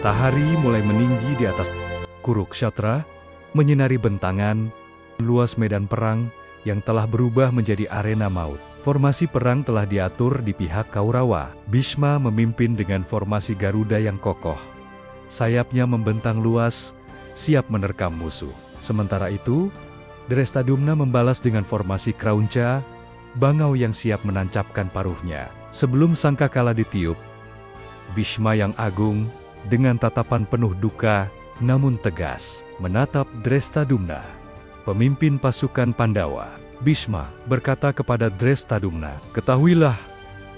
Matahari mulai meninggi di atas Kurukshetra, menyinari bentangan luas medan perang yang telah berubah menjadi arena maut. Formasi perang telah diatur di pihak Kaurawa. Bhishma memimpin dengan formasi Garuda yang kokoh. Sayapnya membentang luas, siap menerkam musuh. Sementara itu, Drestadumna membalas dengan formasi Kraunca, bangau yang siap menancapkan paruhnya. Sebelum sangkakala ditiup, Bhishma yang agung, dengan tatapan penuh duka, namun tegas, menatap Drestadumna, pemimpin pasukan Pandawa. Bhishma berkata kepada Drestadumna, "Ketahuilah,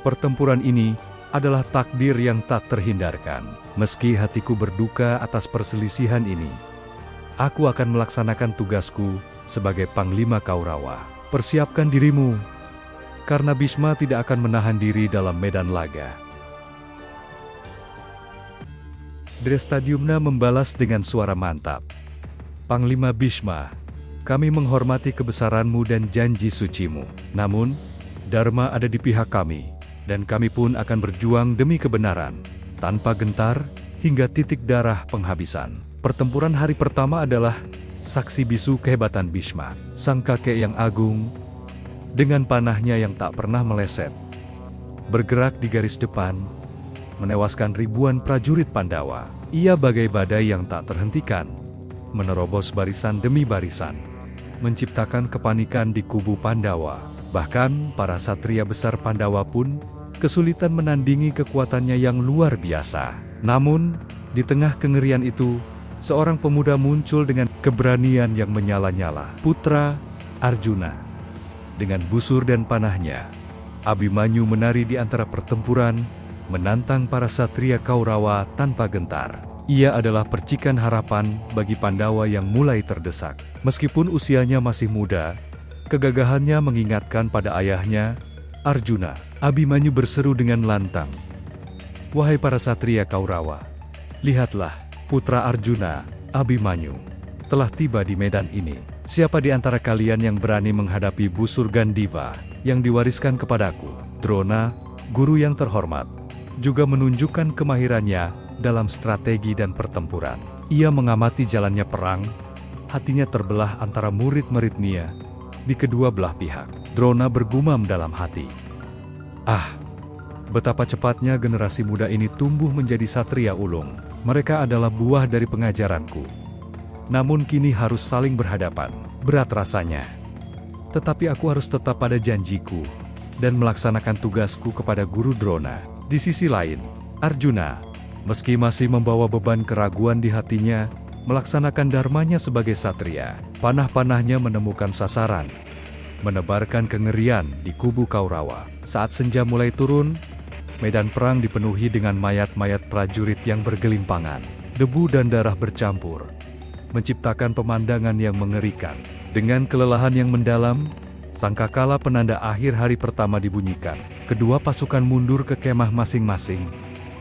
pertempuran ini adalah takdir yang tak terhindarkan. Meski hatiku berduka atas perselisihan ini, aku akan melaksanakan tugasku sebagai Panglima Kaurawa. Persiapkan dirimu, karena Bhishma tidak akan menahan diri dalam medan laga." Drestadumna membalas dengan suara mantap, "Panglima Bhishma, kami menghormati kebesaranmu dan janji sucimu. Namun, Dharma ada di pihak kami, dan kami pun akan berjuang demi kebenaran, tanpa gentar, hingga titik darah penghabisan." Pertempuran hari pertama adalah saksi bisu kehebatan Bhishma, sang kakek yang agung, dengan panahnya yang tak pernah meleset, bergerak di garis depan, menewaskan ribuan prajurit Pandawa. Ia bagai badai yang tak terhentikan, menerobos barisan demi barisan, menciptakan kepanikan di kubu Pandawa. Bahkan para satria besar Pandawa pun kesulitan menandingi kekuatannya yang luar biasa. Namun, di tengah kengerian itu, seorang pemuda muncul dengan keberanian yang menyala-nyala. Putra Arjuna. Dengan busur dan panahnya, Abhimanyu menari di antara pertempuran, menantang para satria Kaurawa tanpa gentar. Ia adalah percikan harapan bagi Pandawa yang mulai terdesak. Meskipun usianya masih muda, kegagahannya mengingatkan pada ayahnya, Arjuna. Abhimanyu berseru dengan lantang, "Wahai para satria Kaurawa, lihatlah, putra Arjuna, Abhimanyu, telah tiba di medan ini. Siapa di antara kalian yang berani menghadapi busur Gandiva yang diwariskan kepadaku?" Drona, guru yang terhormat, juga menunjukkan kemahirannya dalam strategi dan pertempuran. Ia mengamati jalannya perang, hatinya terbelah antara murid-muridnya di kedua belah pihak. Drona bergumam dalam hati, "Ah, betapa cepatnya generasi muda ini tumbuh menjadi satria ulung. Mereka adalah buah dari pengajaranku. Namun kini harus saling berhadapan. Berat rasanya. Tetapi aku harus tetap pada janjiku dan melaksanakan tugasku kepada Guru Drona." Di sisi lain, Arjuna, meski masih membawa beban keraguan di hatinya, melaksanakan dharmanya sebagai satria. Panah-panahnya menemukan sasaran, menebarkan kengerian di kubu Kaurawa. Saat senja mulai turun, medan perang dipenuhi dengan mayat-mayat prajurit yang bergelimpangan. Debu dan darah bercampur, menciptakan pemandangan yang mengerikan. Dengan kelelahan yang mendalam, sangkakala penanda akhir hari pertama dibunyikan. Kedua pasukan mundur ke kemah masing-masing,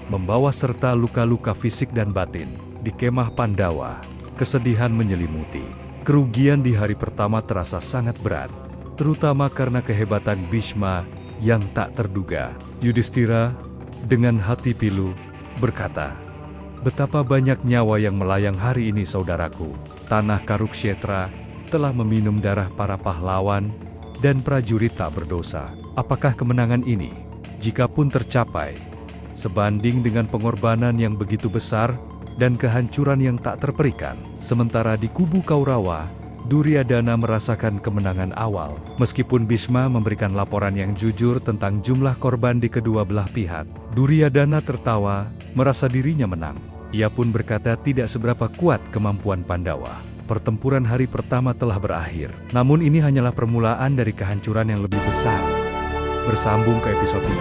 membawa serta luka-luka fisik dan batin. Di kemah Pandawa, kesedihan menyelimuti. Kerugian di hari pertama terasa sangat berat, terutama karena kehebatan Bhishma yang tak terduga. Yudhistira, dengan hati pilu, berkata, "Betapa banyak nyawa yang melayang hari ini, saudaraku. Tanah Kurukshetra telah meminum darah para pahlawan dan prajurit tak berdosa. Apakah kemenangan ini, jika pun tercapai, sebanding dengan pengorbanan yang begitu besar dan kehancuran yang tak terperikan?" Sementara di kubu Kaurawa, Duryodhana merasakan kemenangan awal. Meskipun Bhishma memberikan laporan yang jujur tentang jumlah korban di kedua belah pihak, Duryodhana tertawa, merasa dirinya menang. Ia pun berkata tidak seberapa kuat kemampuan Pandawa. Pertempuran hari pertama telah berakhir. Namun ini hanyalah permulaan dari kehancuran yang lebih besar. Bersambung ke episode 3.